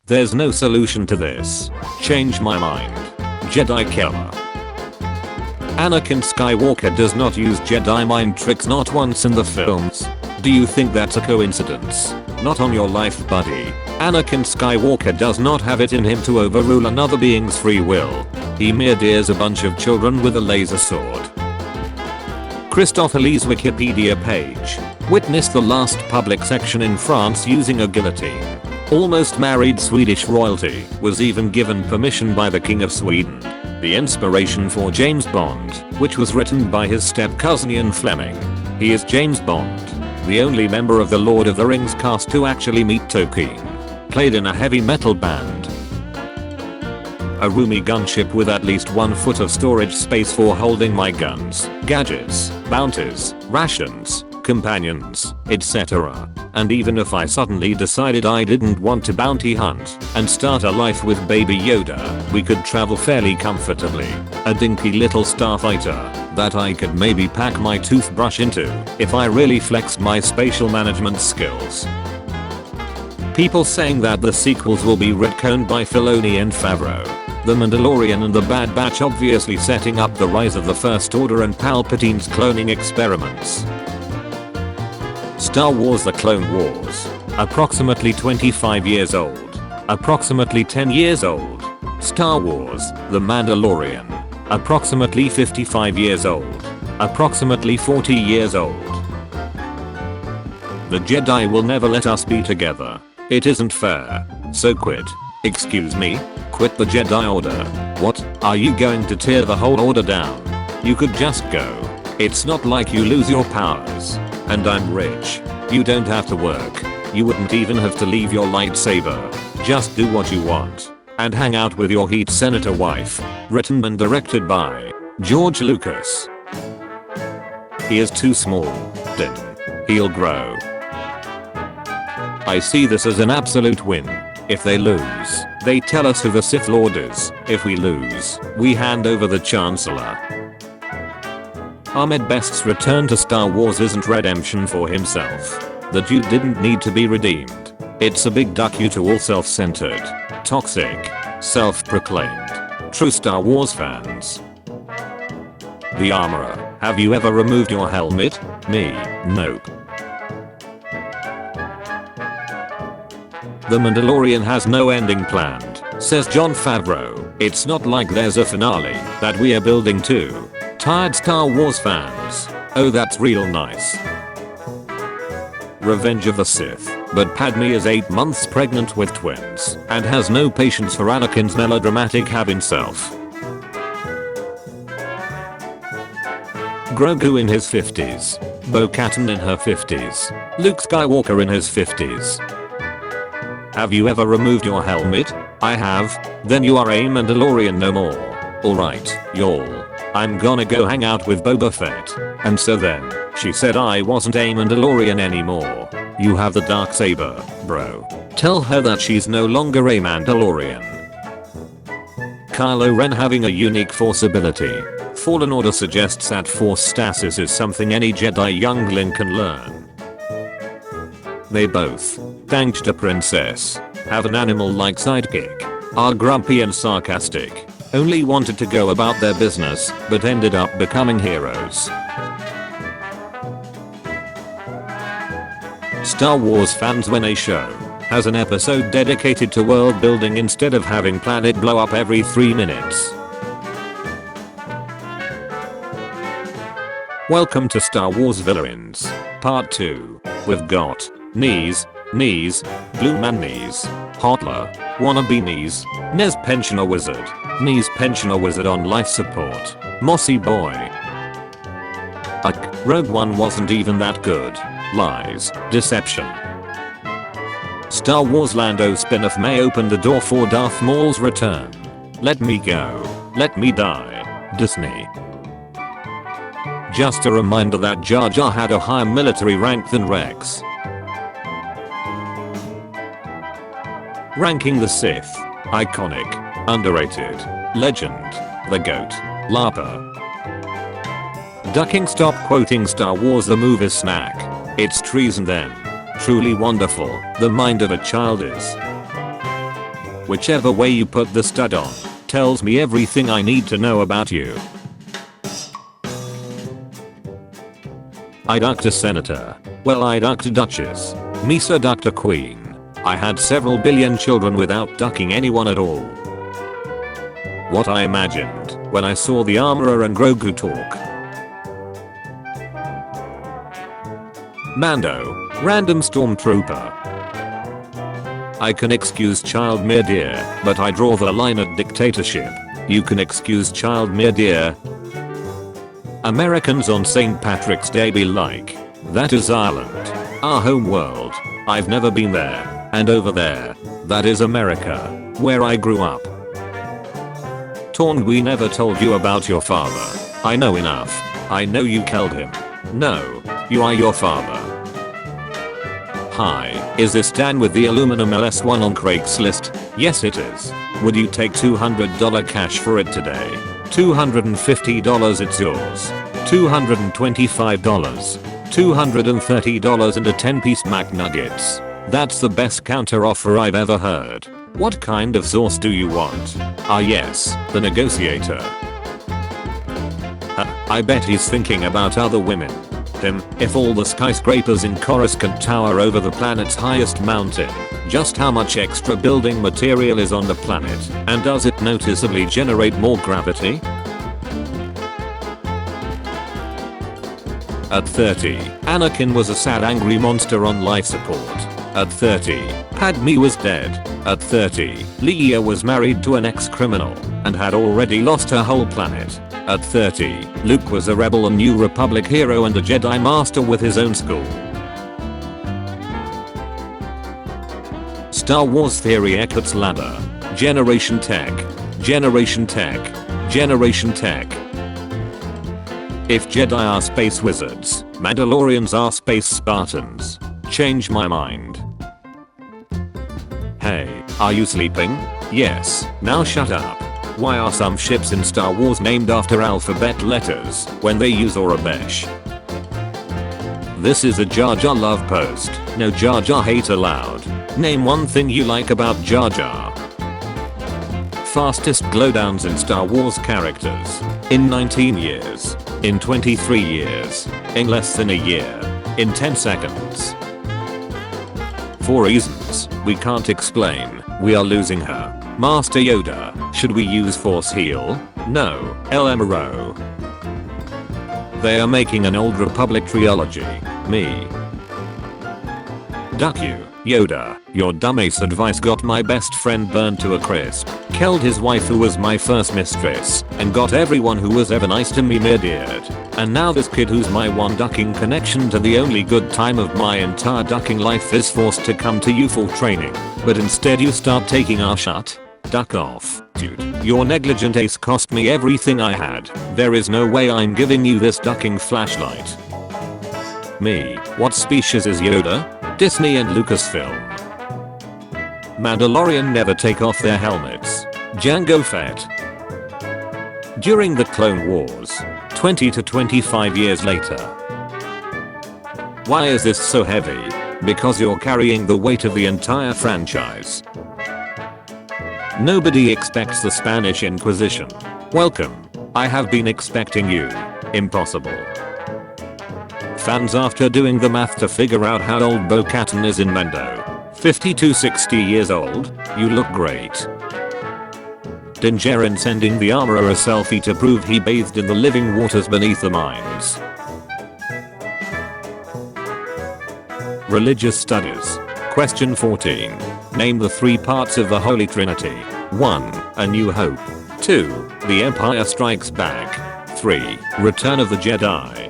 There's no solution to this. Change my mind. Jedi killer. Anakin Skywalker does not use Jedi mind tricks not once in the films. Do you think that's a coincidence? Not on your life, buddy. Anakin Skywalker does not have it in him to overrule another being's free will. He mere dares a bunch of children with a laser sword. Christopher Lee's Wikipedia page. Witnessed the last public section in France using a guillotine. Almost married Swedish royalty. Was even given permission by the King of Sweden. The inspiration for James Bond, which was written by his step-cousin Ian Fleming. He is James Bond, the only member of the Lord of the Rings cast to actually meet Tolkien. Played in a heavy metal band. A roomy gunship with at least 1 foot of storage space for holding my guns, gadgets, bounties, rations, companions, etc. And even if I suddenly decided I didn't want to bounty hunt and start a life with Baby Yoda, we could travel fairly comfortably. A dinky little starfighter that I could maybe pack my toothbrush into if I really flexed my spatial management skills. People saying that the sequels will be retconned by Filoni and Favreau. The Mandalorian and the Bad Batch obviously setting up the rise of the First Order and Palpatine's cloning experiments. Star Wars: The Clone Wars. Approximately 25 years old. Approximately 10 years old. Star Wars: The Mandalorian. Approximately 55 years old. Approximately 40 years old. The Jedi will never let us be together. It isn't fair. So quit. Excuse me? Quit the Jedi Order? What? Are you going to tear the whole order down? You could just go. It's not like you lose your powers. And I'm rich. You don't have to work. You wouldn't even have to leave your lightsaber. Just do what you want. And hang out with your Heat Senator wife. Written and directed by George Lucas. He is too small. Then he'll grow. I see this as an absolute win. If they lose, they tell us who the Sith Lord is. If we lose, we hand over the Chancellor. Ahmed Best's return to Star Wars isn't redemption for himself. The dude didn't need to be redeemed. It's a big duck you to all self-centered, toxic, self-proclaimed, true Star Wars fans. The Armorer. Have you ever removed your helmet? Me, nope. The Mandalorian has no ending planned, says Jon Favreau. It's not like there's a finale that we are building to. Tired Star Wars fans. Oh, that's real nice. Revenge of the Sith. But Padme is 8 months pregnant with twins and has no patience for Anakin's melodramatic having self. Grogu in his 50s. Bo-Katan in her 50s. Luke Skywalker in his 50s. Have you ever removed your helmet? I have. Then you are a Mandalorian no more. Alright, y'all. I'm gonna go hang out with Boba Fett. And so then, she said I wasn't a Mandalorian anymore. You have the Darksaber, bro. Tell her that she's no longer a Mandalorian. Kylo Ren having a unique Force ability. Fallen Order suggests that Force stasis is something any Jedi youngling can learn. They both, thanks to Princess, have an animal-like sidekick, are grumpy and sarcastic, only wanted to go about their business, but ended up becoming heroes. Star Wars fans when a show has an episode dedicated to world building instead of having planet blow up every 3 minutes. Welcome to Star Wars Villains, Part 2. We've got Knees, Blue Man Knees, Hotler, Wannabe Knees, Nez Pensioner Wizard, Knees Pensioner Wizard on life support, Mossy Boy. Rogue One wasn't even that good. Lies, deception. Star Wars Lando spin-off may open the door for Darth Maul's return. Let me go. Let me die. Disney. Just a reminder that Jar Jar had a higher military rank than Rex. Ranking the Sith. Iconic. Underrated. Legend. The GOAT. LARPer. Ducking. Stop quoting Star Wars the movie snack. It's treason then. Truly wonderful, the mind of a child is. Whichever way you put the stud on, tells me everything I need to know about you. I ducked a senator. Well, I ducked a duchess. Misa ducked a queen. I had several billion children without ducking anyone at all. What I imagined when I saw the armorer and Grogu talk. Mando, random stormtrooper. I can excuse child murder, but I draw the line at dictatorship. You can excuse child murder. Americans on St. Patrick's Day be like, that is Ireland, our home world. I've never been there, and over there, that is America, where I grew up. Torn, we never told you about your father. I know enough. I know you killed him. No, you are your father. Hi, is this Dan with the aluminum LS1 on Craigslist? Yes it is. Would you take $200 cash for it today? $250 it's yours. $225. $230 and a 10-piece McNuggets. That's the best counter offer I've ever heard. What kind of sauce do you want? Ah yes, the negotiator. I bet he's thinking about other women. If all the skyscrapers in Coruscant tower over the planet's highest mountain, just how much extra building material is on the planet, and does it noticeably generate more gravity? At 30, Anakin was a sad angry monster on life support. At 30, Padme was dead. At 30, Leia was married to an ex-criminal and had already lost her whole planet. At 30, Luke was a rebel and New Republic hero and a Jedi Master with his own school. Star Wars theory Eckert's ladder. Generation Tech. Generation Tech. Generation Tech. If Jedi are space wizards, Mandalorians are space Spartans. Change my mind. Hey, are you sleeping? Yes, now shut up. Why are some ships in Star Wars named after alphabet letters when they use Orabesh? This is a Jar Jar love post. No Jar Jar hate allowed. Name one thing you like about Jar Jar. Fastest glowdowns in Star Wars characters. In 19 years. In 23 years. In less than a year. In 10 seconds. For reasons we can't explain, we are losing her. Master Yoda, should we use Force Heal? No, LMRO. They are making an Old Republic trilogy. Me. Duck you, Yoda. Your dumbass advice got my best friend burned to a crisp, killed his wife who was my first mistress, and got everyone who was ever nice to me murdered. And now this kid who's my one ducking connection to the only good time of my entire ducking life is forced to come to you for training. But instead you start taking our shot? Duck off, dude. Your negligent ace cost me everything I had. There is no way I'm giving you this ducking flashlight. Me, what species is Yoda? Disney and Lucasfilm. Mandalorian never take off their helmets. Jango Fett. During the Clone Wars, 20 to 25 years later. Why is this so heavy? Because you're carrying the weight of the entire franchise. Nobody expects the Spanish Inquisition. Welcome. I have been expecting you. Impossible. Fans after doing the math to figure out how old Bo-Katan is in Mando. 50 to 60 years old. You look great. Din Djarin sending the armorer a selfie to prove he bathed in the living waters beneath the mines. Religious studies. Question 14. Name the three parts of the Holy Trinity. 1. A New Hope. 2. The Empire Strikes Back. 3. Return of the Jedi.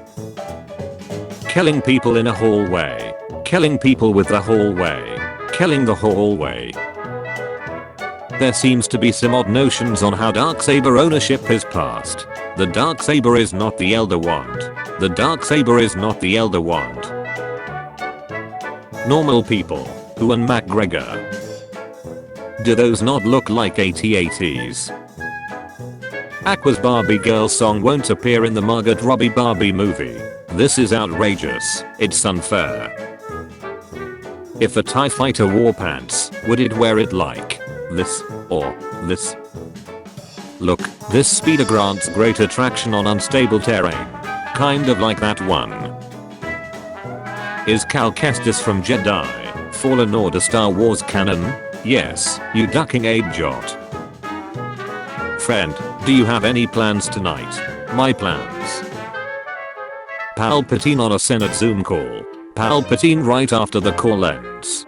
Killing people in a hallway. Killing people with the hallway. Killing the hallway. There seems to be some odd notions on how Darksaber ownership is passed. The Darksaber is not the Elder Wand. The Darksaber is not the Elder Wand. Normal people. Who and McGregor? Do those not look like AT-ATs? Aqua's Barbie girl song won't appear in the Margot Robbie Barbie movie. This is outrageous. It's unfair. If a TIE fighter wore pants, would it wear it like this, or this. Look, this speeder grants greater traction on unstable terrain. Kind of like that one. Is Cal Kestis from Jedi Fallen Order Star Wars canon? Yes, you ducking aid jot. Friend, do you have any plans tonight? My plans. Palpatine on a Senate Zoom call. Palpatine right after the call ends.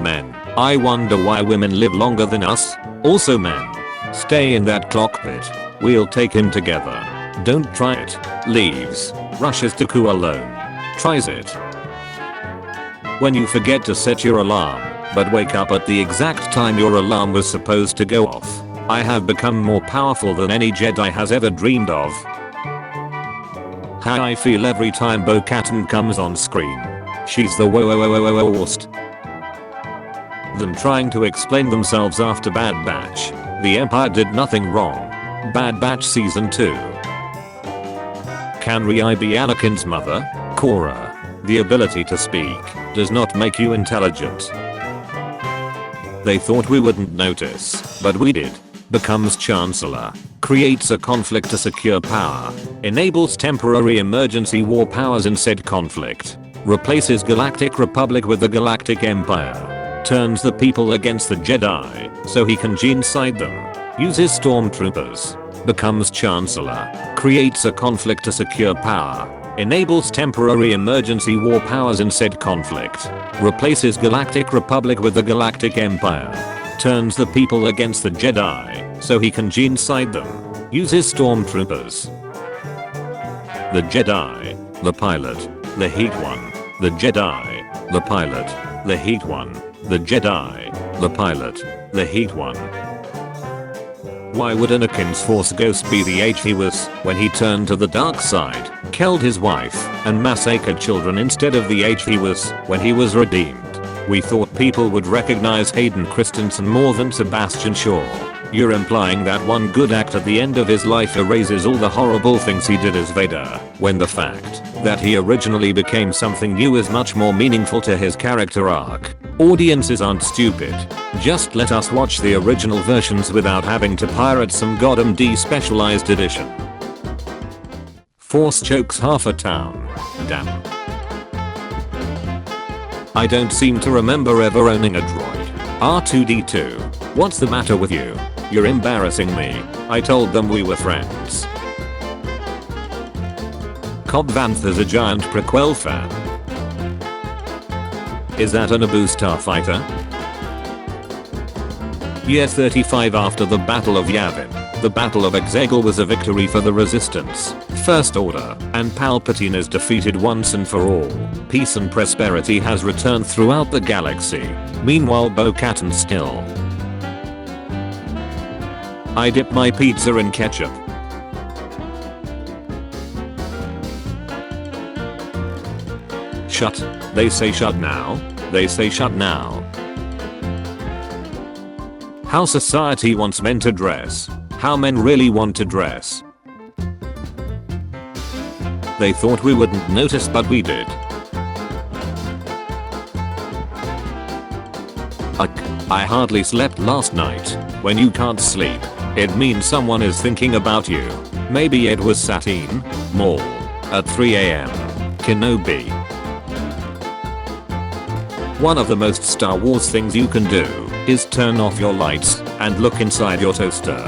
Men, I wonder why women live longer than us. Also men, stay in that cockpit. We'll take him together. Don't try it. Leaves. Rushes to Ku alone. Tries it. When you forget to set your alarm, but wake up at the exact time your alarm was supposed to go off. I have become more powerful than any Jedi has ever dreamed of. How I feel every time Bo-Katan comes on screen. She's the worst. Them trying to explain themselves after Bad Batch. The Empire did nothing wrong. Bad Batch Season 2. Can Rey be Anakin's mother? Korra. The ability to speak does not make you intelligent. They thought we wouldn't notice, but we did. Becomes Chancellor. Creates a conflict to secure power. Enables temporary emergency war powers in said conflict. Replaces Galactic Republic with the Galactic Empire. Turns the people against the Jedi, so he can genocide them. Uses stormtroopers. Becomes Chancellor. Creates a conflict to secure power. Enables temporary emergency war powers in said conflict. Replaces Galactic Republic with the Galactic Empire. Turns the people against the Jedi, so he can genocide them. Uses stormtroopers. The Jedi. The pilot. The Heat One. The Jedi. The pilot. The Heat One. The Jedi. The pilot. The Heat One. Why would Anakin's Force Ghost be the H he was when he turned to the dark side, killed his wife, and massacred children instead of the H he was when he was redeemed? We thought people would recognize Hayden Christensen more than Sebastian Shaw. You're implying that one good act at the end of his life erases all the horrible things he did as Vader, when the fact that he originally became something new is much more meaningful to his character arc. Audiences aren't stupid. Just let us watch the original versions without having to pirate some goddamn despecialized edition. Force chokes half a town. Damn. I don't seem to remember ever owning a droid. R2-D2. What's the matter with you? You're embarrassing me. I told them we were friends. Cobb Vanth is a giant prequel fan. Is that a Naboo starfighter? Year 35 after the Battle of Yavin, the Battle of Exegol was a victory for the Resistance, First Order, and Palpatine is defeated once and for all. Peace and prosperity has returned throughout the galaxy. Meanwhile Bo-Katan still. I dip my pizza in ketchup. Shut. They say shut now. They say shut now. How society wants men to dress. How men really want to dress. They thought we wouldn't notice, but we did. I hardly slept last night. When you can't sleep, it means someone is thinking about you. Maybe it was Satine Maul at 3 AM. Kenobi. One of the most Star Wars things you can do is turn off your lights and look inside your toaster.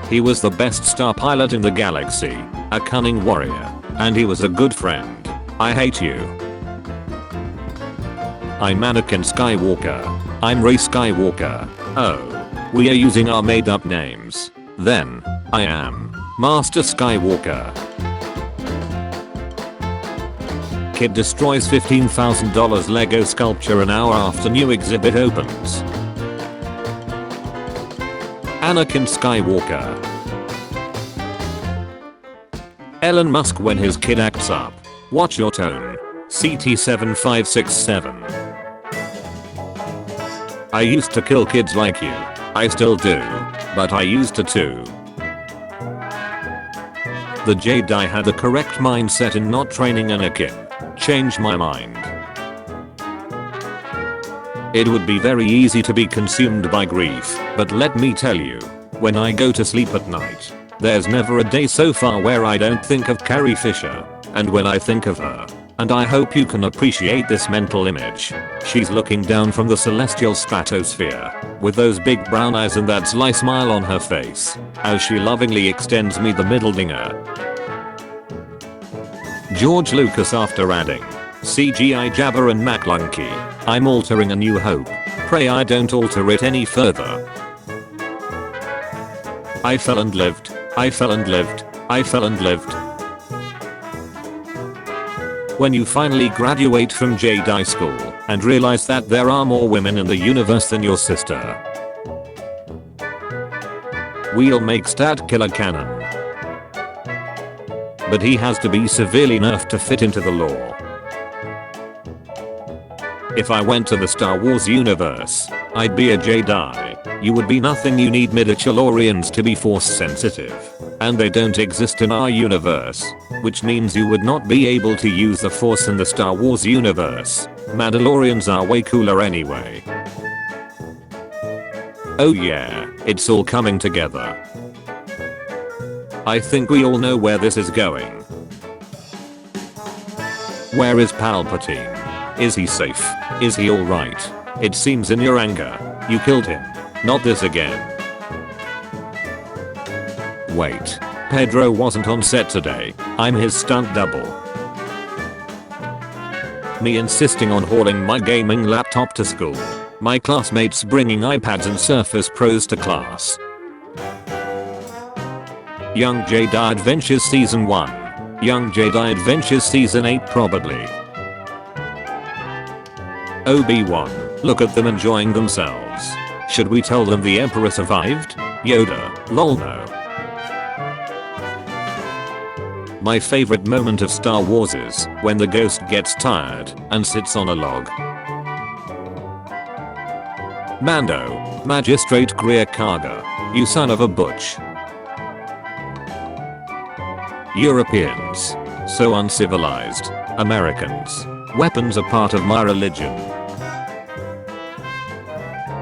He was the best star pilot in the galaxy, a cunning warrior, and he was a good friend. I hate you. I'm Anakin Skywalker. I'm Rey Skywalker. Oh, we are using our made up names. Then, I am Master Skywalker. Kid destroys $15,000 Lego sculpture an hour after new exhibit opens. Anakin Skywalker. Elon Musk when his kid acts up. Watch your tone. CT7567. I used to kill kids like you. I still do. But I used to too. The Jedi had the correct mindset in not training Anakin. Change my mind. It would be very easy to be consumed by grief, but let me tell you, when I go to sleep at night, there's never a day so far where I don't think of Carrie Fisher. And when I think of her, and I hope you can appreciate this mental image, she's looking down from the celestial stratosphere, with those big brown eyes and that sly smile on her face, as she lovingly extends me the middle finger. George Lucas after adding CGI Jabba and McClunky, I'm altering A New Hope. Pray I don't alter it any further. I fell and lived. I fell and lived. I fell and lived. When you finally graduate from Jedi school and realize that there are more women in the universe than your sister. We'll make Stat Killer canon. But he has to be severely nerfed to fit into the lore. If I went to the Star Wars universe, I'd be a Jedi. You would be nothing. You need midichlorians to be force sensitive. And they don't exist in our universe, which means you would not be able to use the force in the Star Wars universe. Mandalorians are way cooler anyway. Oh yeah, it's all coming together. I think we all know where this is going. Where is Palpatine? Is he safe? Is he alright? It seems in your anger, you killed him. Not this again. Wait. Pedro wasn't on set today. I'm his stunt double. Me insisting on hauling my gaming laptop to school. My classmates bringing iPads and Surface Pros to class. Young Jedi Adventures Season 1. Young Jedi Adventures Season 8 probably. Obi-Wan, look at them enjoying themselves. Should we tell them the Emperor survived? Yoda, lol no. My favorite moment of Star Wars is when the ghost gets tired and sits on a log. Mando, Magistrate Greer Karga, you son of a butch. Europeans, so uncivilized. Americans, weapons are part of my religion.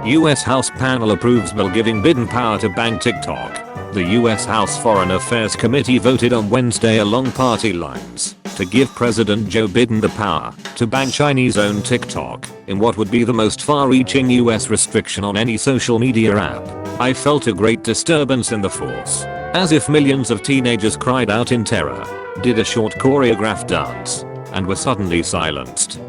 US House panel approves bill giving Biden power to ban TikTok. The US House Foreign Affairs Committee voted on Wednesday along party lines to give President Joe Biden the power to ban Chinese-owned TikTok in what would be the most far-reaching US restriction on any social media app. I felt a great disturbance in the force, as if millions of teenagers cried out in terror, did a short choreographed dance, and were suddenly silenced.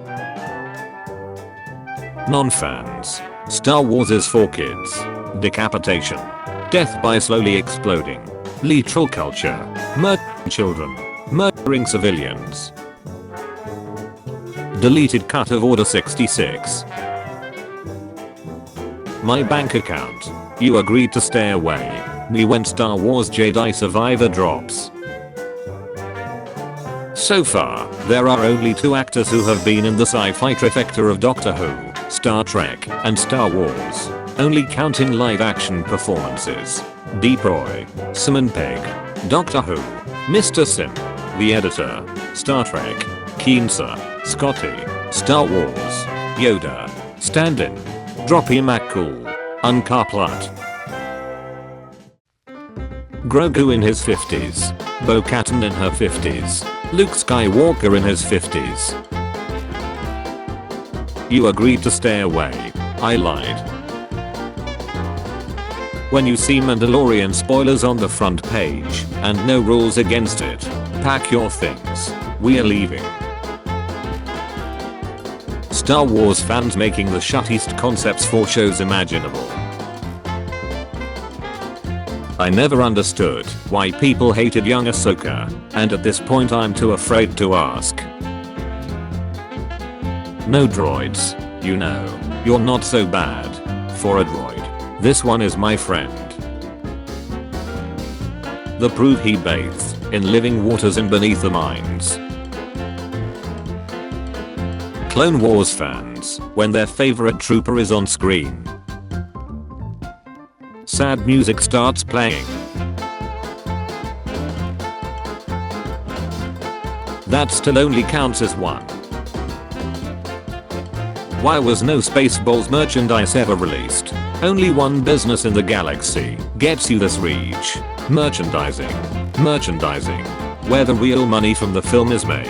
Non-fans. Star Wars is for kids. Decapitation. Death by slowly exploding. Literal culture. Murdering children. Murdering civilians. Deleted cut of Order 66. My bank account. You agreed to stay away. Me when Star Wars Jedi Survivor drops. So far, there are only 2 actors who have been in the sci-fi trifecta of Doctor Who, Star Trek, and Star Wars, only counting live-action performances. Deep Roy, Simon Pegg, Doctor Who, Mr. Sim, the editor, Star Trek, Keensa, Scotty, Star Wars, Yoda, stand-in, Droppy McCool, Uncaplut. Grogu in his 50s, Bo-Katan in her 50s, Luke Skywalker in his 50s. You agreed to stay away. I lied. When you see Mandalorian spoilers on the front page and no rules against it, pack your things. We're leaving. Star Wars fans making the shittiest concepts for shows imaginable. I never understood why people hated young Ahsoka, and at this point I'm too afraid to ask. No droids, you know, you're not so bad. For a droid, this one is my friend. The proof he bathes in living waters and beneath the mines. Clone Wars fans, when their favorite trooper is on screen. Sad music starts playing. That still only counts as one. Why was no Spaceballs merchandise ever released? Only one business in the galaxy gets you this reach. Merchandising. Merchandising. Where the real money from the film is made.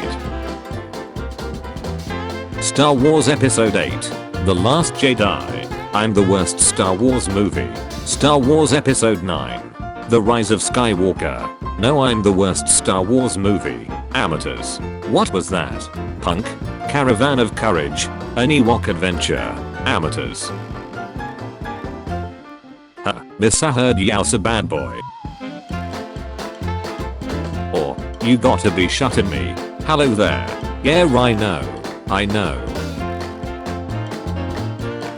Star Wars Episode 8. The Last Jedi. I'm the worst Star Wars movie. Star Wars Episode 9. The Rise of Skywalker. No, I'm the worst Star Wars movie. Amateurs. What was that? Punk? Caravan of Courage. An Ewok adventure. Amateurs. Missa heard yow's a bad boy. Or, you gotta be shutting me. Hello there. Yeah, I know. I know.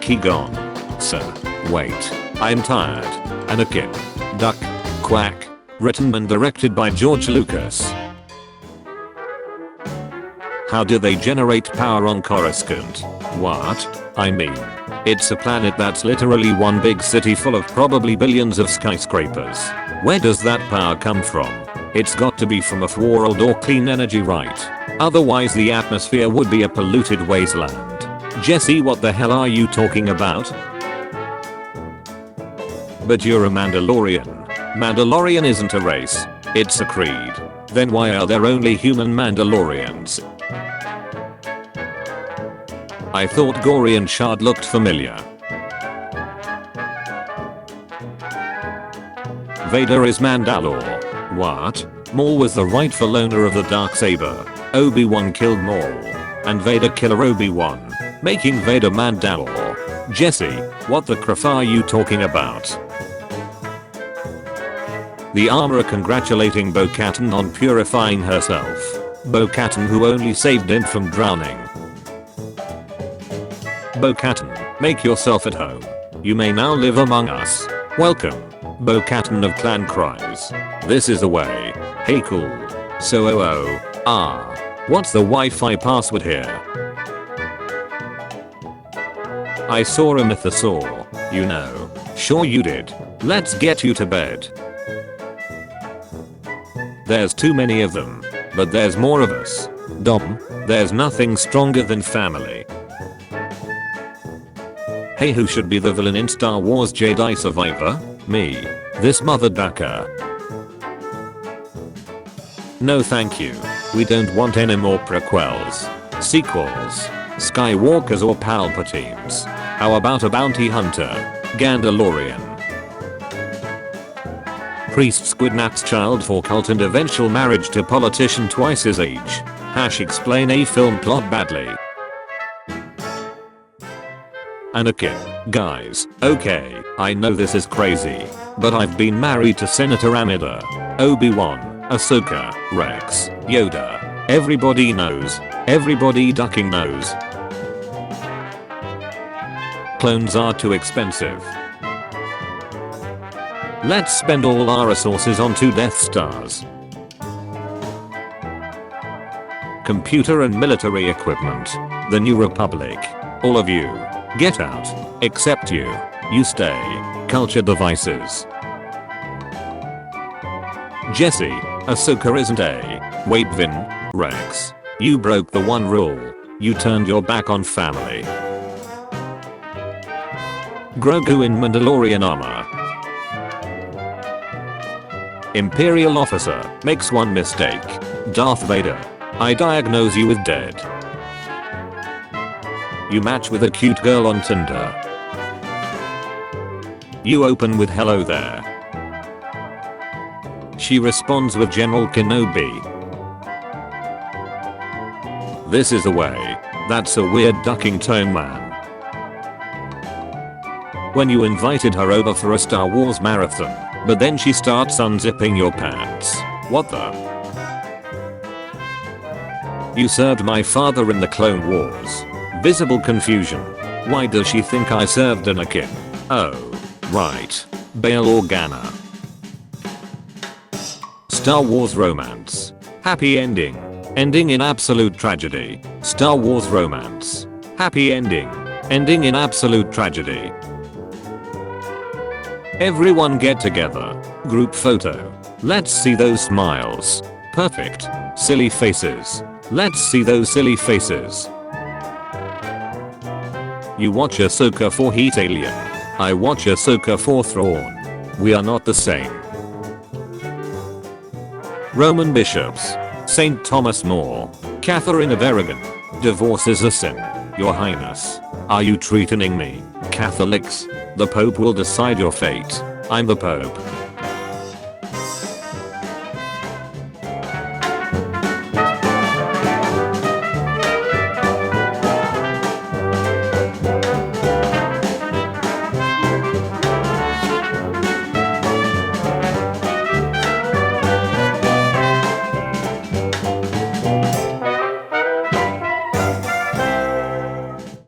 Keegan. Sir. Wait. I'm tired. Anakin. Duck. Quack. Written and directed by George Lucas. How do they generate power on Coruscant? What? I mean, it's a planet that's literally one big city full of probably billions of skyscrapers. Where does that power come from? It's got to be from off-world or clean energy, right? Otherwise the atmosphere would be a polluted wasteland. Jesse, what the hell are you talking about? But you're a Mandalorian. Mandalorian isn't a race. It's a creed. Then why are there only human Mandalorians? I thought Gorian Shard looked familiar. Vader is Mandalore. What? Maul was the rightful owner of the Darksaber. Obi-Wan killed Maul. And Vader killer Obi-Wan, making Vader Mandalore. Jesse, what the crap are you talking about? The armorer congratulating Bo-Katan on purifying herself. Bo-Katan who only saved him from drowning. Bo-Katan, make yourself at home. You may now live among us. Welcome. Bo-Katan of Clan Cries. This is the way. Hey cool. So what's the Wi-Fi password here? I saw a mythosaur. You know. Sure you did. Let's get you to bed. There's too many of them. But there's more of us. Dom, there's nothing stronger than family. Hey, who should be the villain in Star Wars Jedi Survivor? Me. This mother ducker. No thank you. We don't want any more prequels, sequels, Skywalkers or Palpatines. How about a bounty hunter? Mandalorian. Priest kidnaps child for cult and eventual marriage to politician twice his age. Explain a film plot badly. Anakin, guys, okay, I know this is crazy, but I've been married to Senator Amida, Obi-Wan, Ahsoka, Rex, Yoda. Everybody knows. Everybody ducking knows. Clones are too expensive. Let's spend all our resources on 2 Death Stars. Computer and military equipment. The New Republic. All of you. Get out. Except you. You stay. Culture devices. Jesse. Ahsoka isn't a. Wait Vin. Rex. You broke the one rule. You turned your back on family. Grogu in Mandalorian armor. Imperial officer makes one mistake. Darth Vader. I diagnose you with dead. You match with a cute girl on Tinder. You open with hello there. She responds with General Kenobi. This is the way. That's a weird ducking tone, man. When you invited her over for a Star Wars marathon, but then she starts unzipping your pants. What the? You served my father in the Clone Wars. Visible confusion. Why does she think I served Anakin? Oh. Right. Bail Organa. Star Wars romance. Happy ending. Ending in absolute tragedy. Star Wars romance. Happy ending. Ending in absolute tragedy. Everyone get together. Group photo. Let's see those smiles. Perfect. Silly faces. Let's see those silly faces. You watch Ahsoka for Heat Alien. I watch Ahsoka for Thrawn. We are not the same. Roman bishops. Saint Thomas More. Catherine of Aragon. Divorce is a sin. Your Highness. Are you threatening me? Catholics. The Pope will decide your fate. I'm the Pope.